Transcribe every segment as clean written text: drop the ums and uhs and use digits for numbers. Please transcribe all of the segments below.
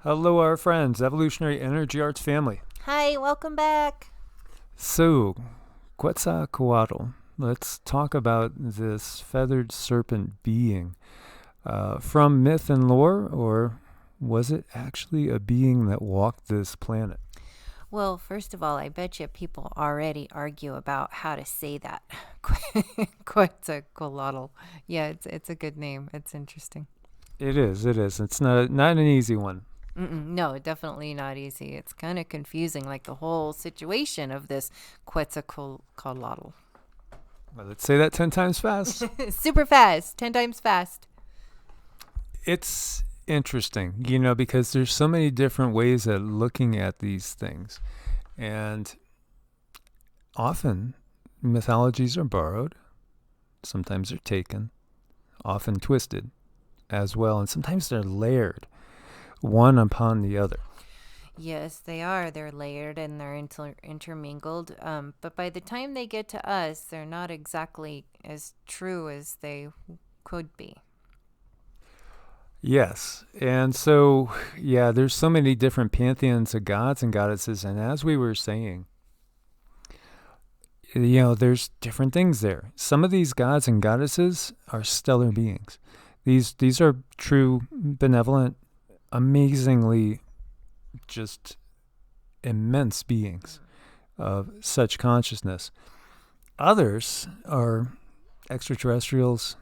Hello, our friends, Evolutionary Energy Arts family. Hi, welcome back. So, Quetzalcoatl. Let's talk about this feathered serpent being from myth and lore, or was it actually a being that walked this planet? Well, first of all, I bet you people already argue about how to say that. Quetzalcoatl. Yeah, it's a good name. It's interesting. It is. It is. It's not an easy one. No, definitely not easy. It's kind of confusing, like the whole situation of this Quetzalcoatl. Well, let's say that 10 times fast. Super fast, 10 times fast. It's interesting, because there's so many different ways of looking at these things. And often mythologies are borrowed, sometimes they're taken, often twisted as well, and sometimes they're layered one upon the other. Yes, they are. They're layered and they're intermingled. But by the time they get to us, they're not exactly as true as they could be. Yes. And so, yeah, there's so many different pantheons of gods and goddesses. And as we were saying, there's different things there. Some of these gods and goddesses are stellar beings. These are true, benevolent, amazingly just immense beings of such consciousness. Others are extraterrestrials,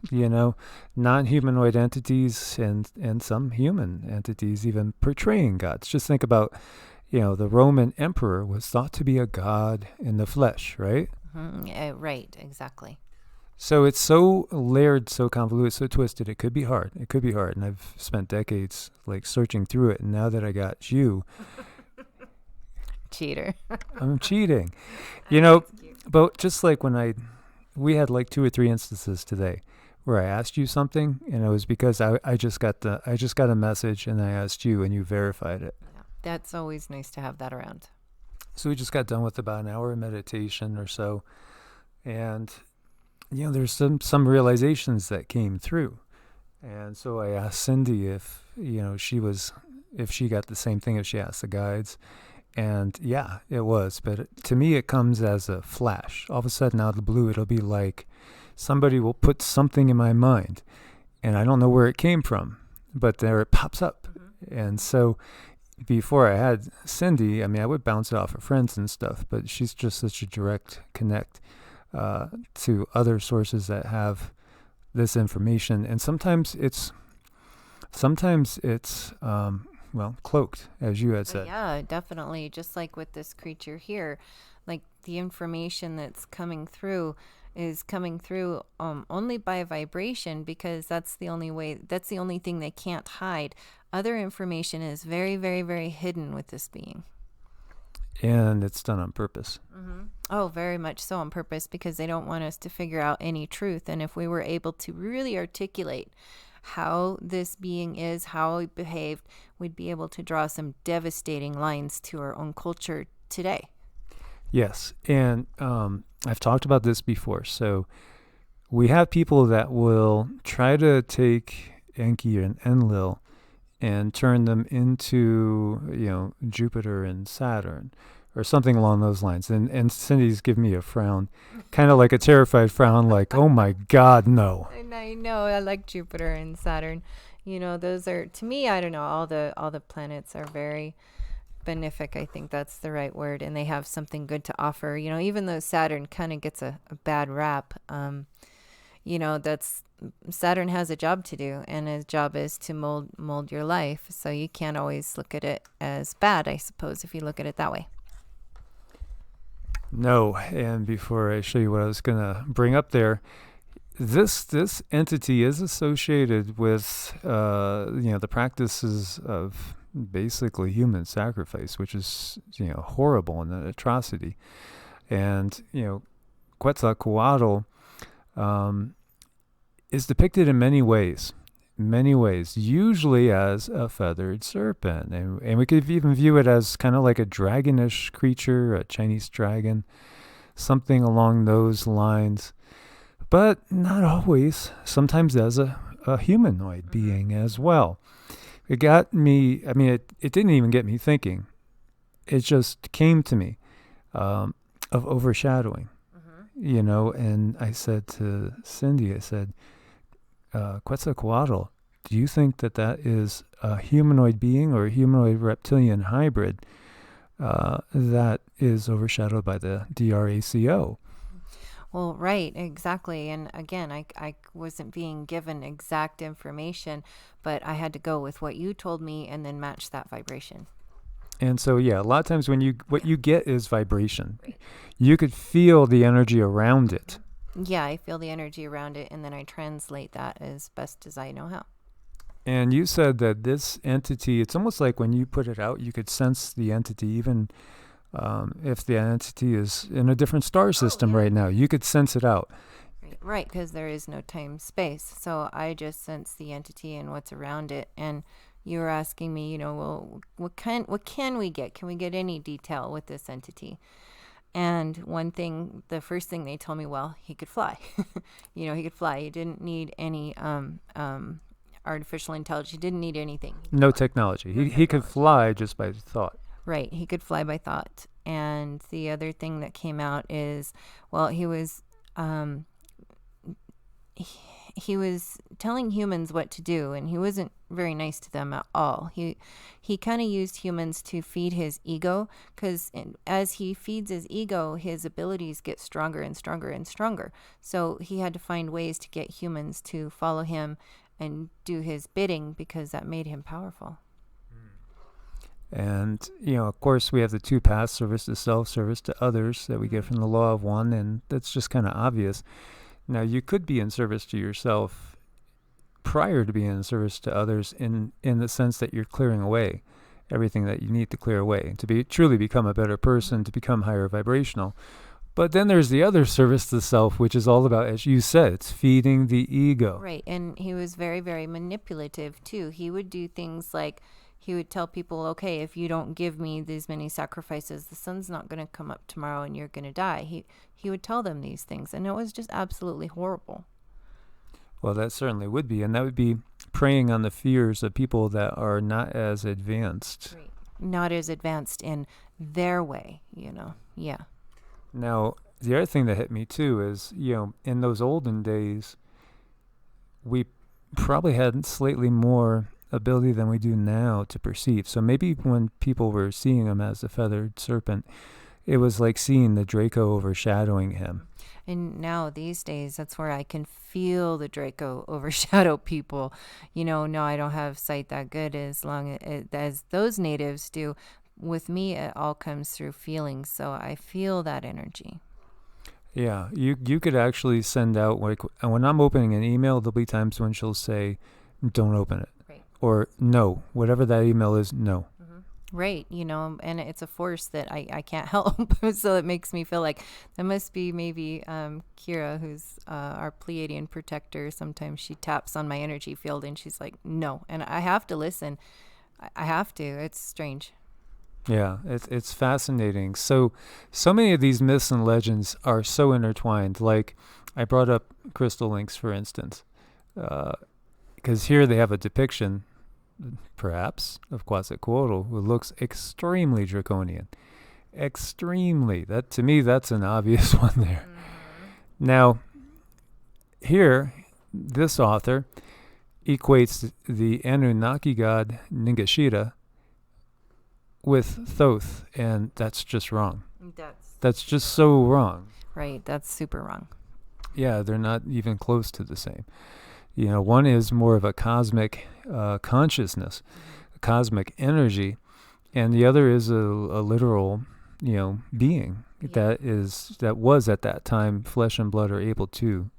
non-humanoid entities and some human entities even portraying gods. Just think about, the Roman emperor was thought to be a god in the flesh, right? Right, exactly. So it's so layered, so convoluted, so twisted. It could be hard. And I've spent decades searching through it. And now that I got you, Cheater. I'm cheating. But just like we had 2 or 3 instances today where I asked you something, and it was because I just got a message, and I asked you, and you verified it. Yeah, that's always nice to have that around. So we just got done with about an hour of meditation or so, and there's some realizations that came through. And so I asked Cindy if she got the same thing if she asked the guides. And yeah, it was. But to me, it comes as a flash. All of a sudden, out of the blue, it'll be like somebody will put something in my mind. And I don't know where it came from, but there it pops up. Mm-hmm. And so before I had Cindy, I would bounce it off of friends and stuff, but she's just such a direct connect to other sources that have this information. And sometimes it's cloaked, as you had said. Yeah, definitely. Just like with this creature here, like the information that's coming through is coming through only by vibration, because that's the only thing they can't hide. Other information is very, very, very hidden with this being. And it's done on purpose. Mm-hmm. Oh, very much so on purpose, because they don't want us to figure out any truth. And if we were able to really articulate how this being is, how it behaved, we'd be able to draw some devastating lines to our own culture today. Yes, and I've talked about this before. So we have people that will try to take Enki and Enlil and turn them into, Jupiter and Saturn or something along those lines. And Cindy's giving me a frown, kind of like a terrified frown, like, oh my God, no. And I know, I like Jupiter and Saturn. Those are, to me, I don't know, all the planets are very benefic. I think that's the right word. And they have something good to offer. Even though Saturn kind of gets a bad rap, that's Saturn has a job to do, and his job is to mold your life. So you can't always look at it as bad, I suppose, if you look at it that way. No, and before I show you what I was going to bring up there, this entity is associated with the practices of basically human sacrifice, which is horrible and an atrocity. And Quetzalcoatl is depicted in many ways, usually as a feathered serpent. And we could even view it as kind of like a dragonish creature, a Chinese dragon, something along those lines. But not always. Sometimes as a humanoid being as well. It got me, I mean, it didn't even get me thinking. It just came to me of overshadowing, and I said to Cindy, I said, Quetzalcoatl, do you think that is a humanoid being or a humanoid reptilian hybrid that is overshadowed by the DRACO? Well, right, exactly. And again, I wasn't being given exact information, but I had to go with what you told me and then match that vibration. And so, yeah, a lot of times what you get is vibration. Right. You could feel the energy around it. Yeah, I feel the energy around it, and then I translate that as best as I know how. And you said that this entity, it's almost like when you put it out, you could sense the entity, even if the entity is in a different star system right now. You could sense it out. Right, because there is no time space. So I just sense the entity and what's around it. And you were asking me, well, what can we get? Can we get any detail with this entity? And the first thing they told me, well, he could fly. He could fly. He didn't need any artificial intelligence. He didn't need anything. No technology. He could fly just by thought. Right. He could fly by thought. And the other thing that came out is, well, he was telling humans what to do, and he wasn't very nice to them at all. He kind of used humans to feed his ego, because as he feeds his ego, his abilities get stronger and stronger and stronger. So he had to find ways to get humans to follow him and do his bidding, because that made him powerful. And, of course, we have the two paths, service to self, service to others, that we get from the law of one, and that's just kind of obvious. Now, you could be in service to yourself prior to being in service to others in the sense that you're clearing away everything that you need to clear away to truly become a better person, to become higher vibrational. But then there's the other service to self, which is all about, as you said, it's feeding the ego. Right, and he was very, very manipulative, too. He would do things like, he would tell people, okay, if you don't give me these many sacrifices, the sun's not going to come up tomorrow and you're going to die. He would tell them these things, and it was just absolutely horrible. Well, that certainly would be, and that would be preying on the fears of people that are not as advanced. Right. Not as advanced in their way, yeah. Now, the other thing that hit me, too, is, in those olden days, we probably had slightly more ability than we do now to perceive. So maybe when people were seeing him as a feathered serpent, it was like seeing the Draco overshadowing him. And now these days, that's where I can feel the Draco overshadow people. No, I don't have sight that good as long as those natives do. With me, it all comes through feelings, so I feel that energy. Yeah, you could actually send out, like, when I'm opening an email, there'll be times when she'll say, don't open it. Right. Or no, whatever that email is, no. Right, and it's a force that I can't help. So it makes me feel like that must be maybe Kira, who's our Pleiadian protector. Sometimes she taps on my energy field and she's like, no. And I have to listen. I have to. It's strange. Yeah, it's fascinating. So many of these myths and legends are so intertwined. Like, I brought up crystal links, for instance, because here they have a depiction, perhaps, of Quetzalcoatl, who looks extremely draconian. Extremely. That, to me, that's an obvious one there. Now, here, this author equates the Anunnaki god Ningishita with Thoth, and that's just wrong. That's just so wrong. Right, that's super wrong. Yeah, they're not even close to the same. One is more of a cosmic consciousness, a cosmic energy, and the other is a literal, being that was at that time flesh and blood are able to,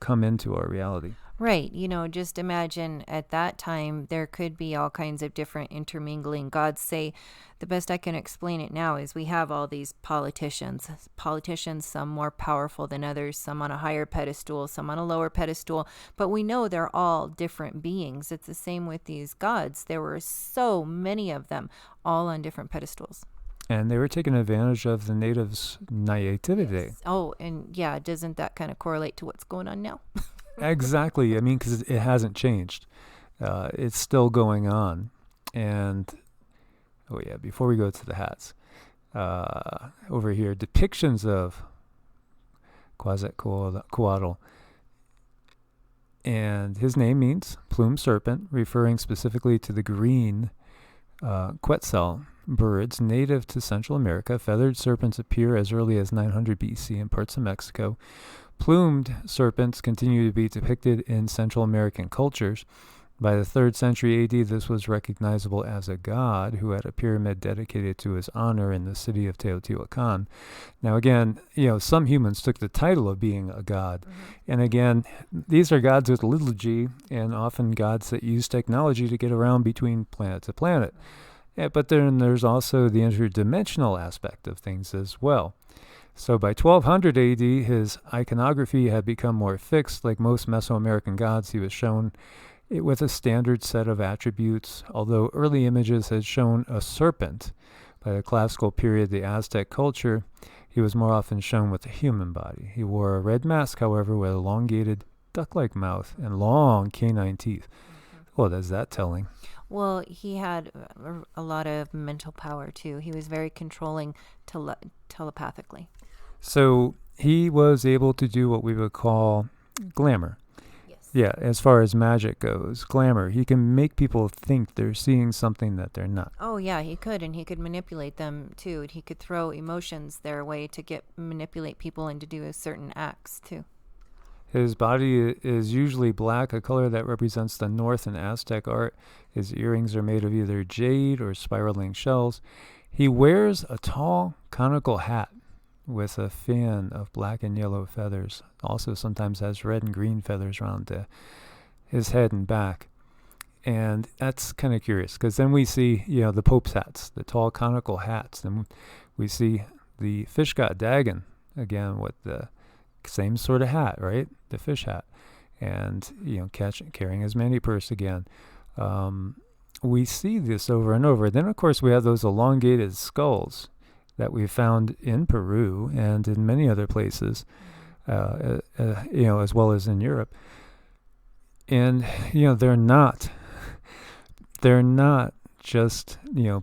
come into our reality. Right. Just imagine at that time, there could be all kinds of different intermingling gods. Say, the best I can explain it now is we have all these politicians, some more powerful than others, some on a higher pedestal, some on a lower pedestal, but we know they're all different beings. It's the same with these gods. There were so many of them, all on different pedestals. And they were taking advantage of the natives' naivety. Yes. Oh, and yeah, doesn't that kind of correlate to what's going on now? Exactly. I mean, because it hasn't changed. It's still going on. And, oh yeah, before we go to the hats, over here, depictions of Quetzalcoatl. And his name means plumed serpent, referring specifically to the green Quetzal birds native to Central America. Feathered serpents appear as early as 900 BC in parts of Mexico. Plumed serpents continue to be depicted in Central American cultures. By the 3rd century AD, this was recognizable as a god who had a pyramid dedicated to his honor in the city of Teotihuacan. Now again, some humans took the title of being a god. And again, these are gods with a little g, and often gods that use technology to get around between planet to planet. Yeah, but then there's also the interdimensional aspect of things as well. So by 1200 AD, his iconography had become more fixed. Like most Mesoamerican gods, he was shown with a standard set of attributes, although early images had shown a serpent. By the classical period, the Aztec culture, he was more often shown with a human body. He wore a red mask, however, with elongated duck-like mouth and long canine teeth. Well, is that telling? Well, he had a lot of mental power, too. He was very controlling telepathically. So he was able to do what we would call glamour. Yeah, as far as magic goes, glamour. He can make people think they're seeing something that they're not. Oh, yeah, he could, and he could manipulate them, too. He could throw emotions their way to manipulate people and to do certain acts, too. His body is usually black, a color that represents the North in Aztec art. His earrings are made of either jade or spiraling shells. He wears a tall, conical hat with a fan of black and yellow feathers. Also sometimes has red and green feathers around his head and back. And that's kind of curious, because then we see, the Pope's hats, the tall conical hats. And we see the fish god Dagon, again, with the same sort of hat, right? The fish hat. And, carrying his mani purse again. We see this over and over. Then, of course, we have those elongated skulls that we found in Peru and in many other places, as well as in Europe. And, they're not just,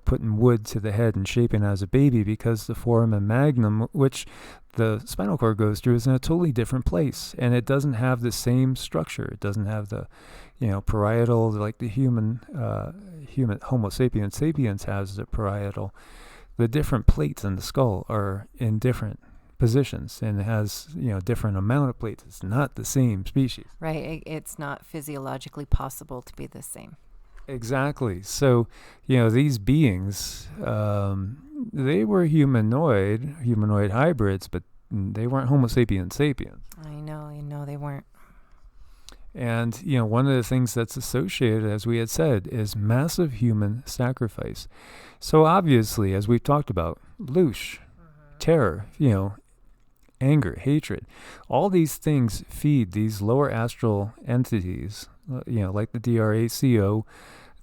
putting wood to the head and shaping as a baby, because the foramen magnum, which the spinal cord goes through, is in a totally different place. And it doesn't have the same structure. It doesn't have the, parietal, like the human Homo sapiens sapiens has the parietal. The different plates in the skull are in different positions, and it has, different amount of plates. It's not the same species. Right. It's not physiologically possible to be the same. Exactly. So, these beings, they were humanoid hybrids, but they weren't Homo sapiens sapiens. I know they weren't. And, one of the things that's associated, as we had said, is massive human sacrifice. So obviously, as we've talked about, loosh, terror, anger, hatred, all these things feed these lower astral entities, like the DRACO,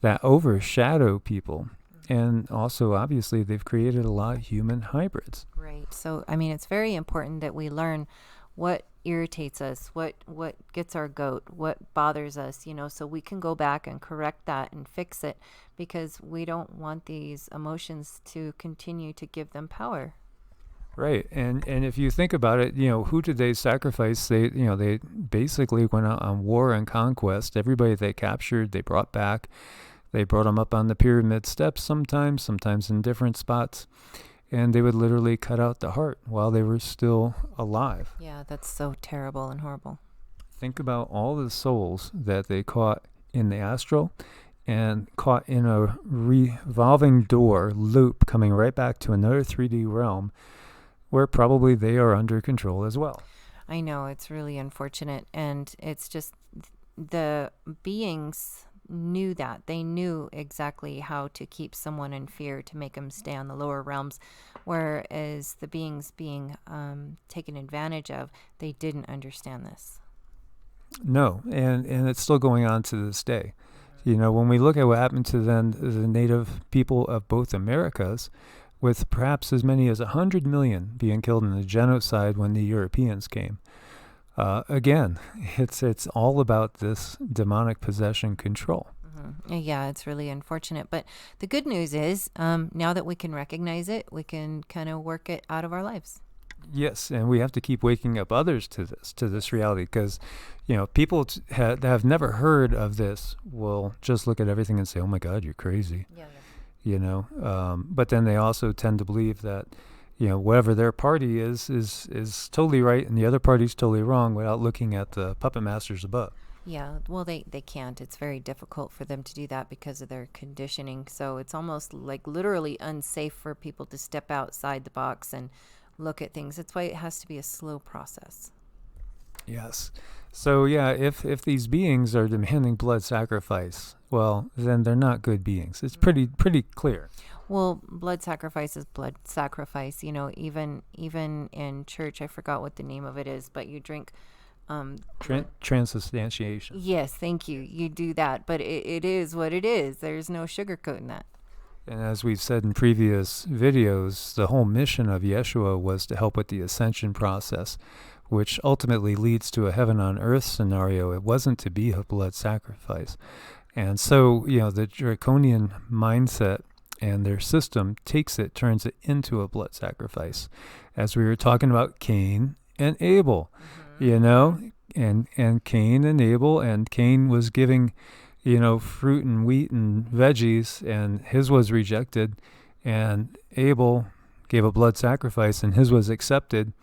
that overshadow people. And also, obviously, they've created a lot of human hybrids. Right. So, it's very important that we learn what irritates us, what gets our goat, what bothers us, so we can go back and correct that and fix it, because we don't want these emotions to continue to give them power. Right. And if you think about it, who did they sacrifice? They basically went out on war and conquest. Everybody they captured, they brought back. They brought them up on the pyramid steps sometimes in different spots. And they would literally cut out the heart while they were still alive. Yeah, that's so terrible and horrible. Think about all the souls that they caught in the astral and caught in a revolving door loop coming right back to another 3D realm where probably they are under control as well. I know, it's really unfortunate. And it's just the beings knew that. They knew exactly how to keep someone in fear to make them stay on the lower realms, whereas the beings being taken advantage of, they didn't understand this. No, and it's still going on to this day. When we look at what happened to then the native people of both Americas, with perhaps as many as 100 million being killed in the genocide when the Europeans came. Again, it's all about this demonic possession control. Yeah, it's really unfortunate. But the good news is, now that we can recognize it, we can kind of work it out of our lives. Yes, and we have to keep waking up others to this reality, because, people that have never heard of this will just look at everything and say, "Oh my God, you're crazy," Yeah, But then they also tend to believe that, whatever their party is totally right and the other party's totally wrong, without looking at the puppet masters above. yeah. Well, they can't. It's very difficult for them to do that because of their conditioning. So it's almost like literally unsafe for people to step outside the box and look at things. That's why it has to be a slow process. Yes. So yeah, if these beings are demanding blood sacrifice, well, then they're not good beings. It's pretty clear. Well, blood sacrifice is blood sacrifice. Even in church, I forgot what the name of it is, but you drink. Transubstantiation. Yes, thank you. You do that, but it is what it is. There's no sugarcoating that. And as we've said in previous videos, the whole mission of Yeshua was to help with the ascension process, which ultimately leads to a heaven on earth scenario. It wasn't to be a blood sacrifice. And so, the draconian mindset and their system turns it into a blood sacrifice. As we were talking about Cain and Abel, and Cain and Abel, and Cain was giving, fruit and wheat and veggies, and his was rejected, and Abel gave a blood sacrifice, and his was accepted.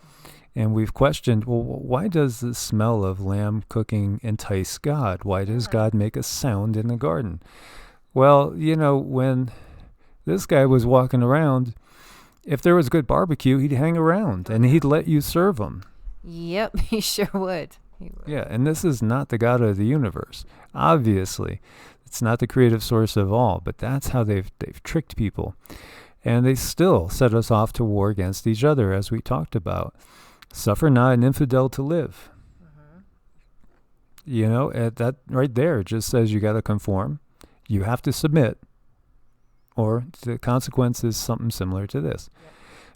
And we've questioned, well, why does the smell of lamb cooking entice God? Why does God make a sound in the garden? Well, when this guy was walking around, if there was good barbecue, he'd hang around and he'd let you serve him. Yep, he sure would. Yeah, and this is not the God of the universe. Obviously, it's not the creative source of all, but that's how they've tricked people. And they still set us off to war against each other, as we talked about. Suffer not an infidel to live. That right there just says you got to conform. You have to submit, or the consequence is something similar to this. Yep.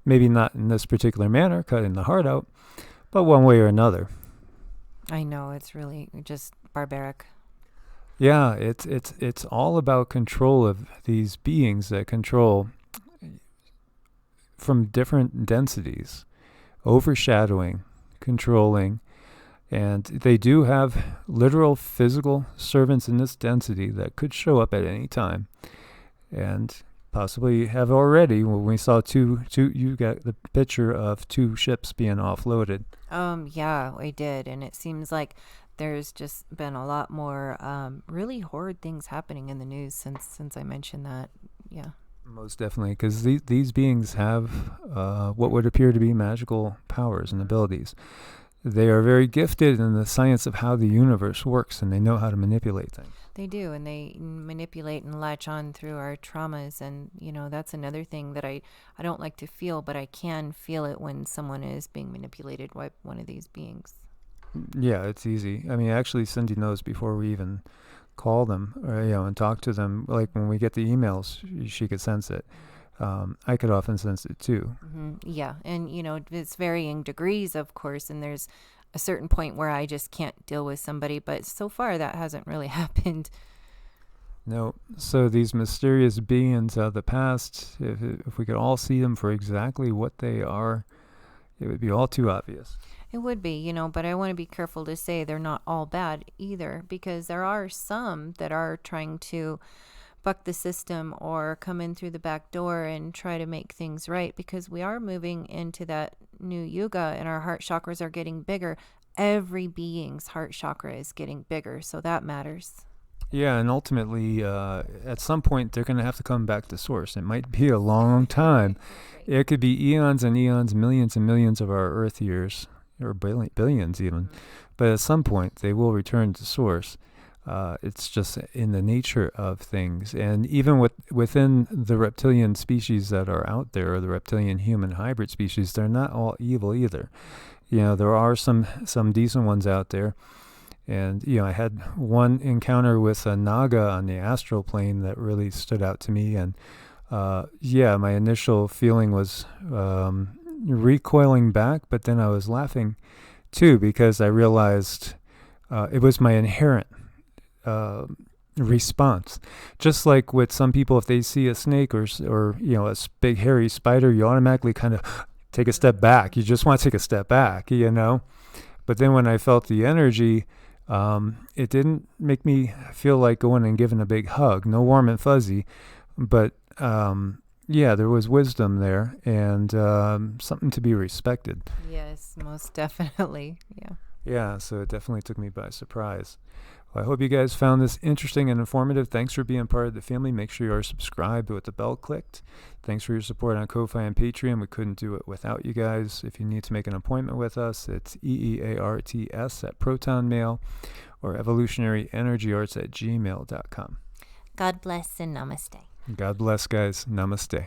Maybe not in this particular manner, cutting the heart out, but one way or another. I know, it's really just barbaric. Yeah, it's all about control of these beings that control from different densities, overshadowing, controlling, and they do have literal physical servants in this density that could show up at any time, and possibly have already. When we saw two, you got the picture of 2 ships being offloaded. Yeah, I did, and it seems like there's just been a lot more really horrid things happening in the news since I mentioned that. Yeah. Most definitely, because these beings have what would appear to be magical powers and abilities. They are very gifted in the science of how the universe works, and they know how to manipulate things. They do, and they manipulate and latch on through our traumas, and that's another thing that I don't like to feel, but I can feel it when someone is being manipulated by one of these beings. Yeah, it's easy. I mean, actually, Cindy knows before we even call them, or, and talk to them. Like when we get the emails, she could sense it. I could often sense it too. Mm-hmm. Yeah, and it's varying degrees, of course, and there's a certain point where I just can't deal with somebody, but so far that hasn't really happened. No. So these mysterious beings of the past, if we could all see them for exactly what they are, it would be all too obvious. It would be, but I want to be careful to say they're not all bad either, because there are some that are trying to buck the system or come in through the back door and try to make things right, because we are moving into that new yuga and our heart chakras are getting bigger. Every being's heart chakra is getting bigger, so that matters. Yeah, and ultimately, at some point, they're going to have to come back to source. It might be a long time. It could be eons and eons, millions and millions of our Earth years, or billions even. But at some point, they will return to source. It's just in the nature of things. And even within the reptilian species that are out there, or the reptilian human hybrid species, they're not all evil either. There are some decent ones out there. And, I had one encounter with a Naga on the astral plane that really stood out to me. And, my initial feeling was recoiling back, but then I was laughing too, because I realized it was my inherent response. Just like with some people, if they see a snake or a big hairy spider, you automatically kind of take a step back. You just want to take a step back, But then when I felt the energy, it didn't make me feel like going and giving a big hug. No warm and fuzzy, but there was wisdom there and something to be respected. Yes, most definitely. Yeah. Yeah, so it definitely took me by surprise. Well, I hope you guys found this interesting and informative. Thanks for being part of the family. Make sure you are subscribed with the bell clicked. Thanks for your support on Ko-Fi and Patreon. We couldn't do it without you guys. If you need to make an appointment with us, it's EEARTS at Proton Mail or evolutionaryenergyarts@gmail.com. God bless and namaste. God bless, guys. Namaste.